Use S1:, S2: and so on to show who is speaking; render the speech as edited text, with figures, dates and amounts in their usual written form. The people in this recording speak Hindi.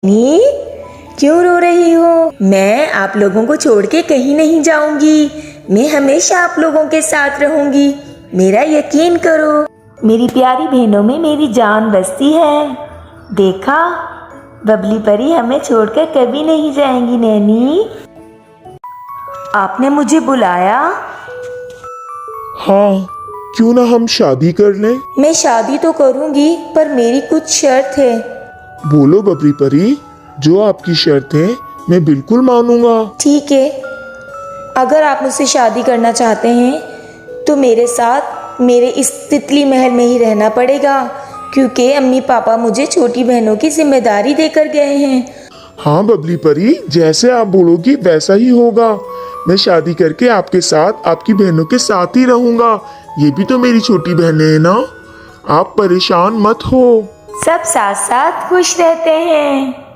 S1: नी, क्यों रो रही हो? मैं आप लोगों को छोड़ के कहीं नहीं जाऊंगी। मैं हमेशा आप लोगों के साथ रहूंगी। मेरा यकीन करो। मेरी प्यारी बहनों में मेरी जान बसती है। देखा, बबली परी हमें छोड़कर कभी नहीं जाएंगी। नैनी, आपने मुझे बुलाया?
S2: हाँ, क्यों ना हम शादी कर लें?
S1: मैं शादी तो करूंगी, पर मेरी कुछ शर्त है।
S2: बोलो बबली परी, जो आपकी शर्त है मैं बिल्कुल मानूंगा।
S1: ठीक है, अगर आप मुझसे शादी करना चाहते हैं तो मेरे साथ मेरे इस तितली महल में ही रहना पड़ेगा, क्योंकि अम्मी पापा मुझे छोटी बहनों की जिम्मेदारी देकर गए हैं।
S2: हाँ बबली परी, जैसे आप बोलोगी वैसा ही होगा। मैं शादी करके आपके साथ, आपकी बहनों के साथ ही रहूंगा। ये भी तो मेरी छोटी बहनें हैं ना। आप परेशान मत हो।
S1: सब साथ साथ खुश रहते हैं।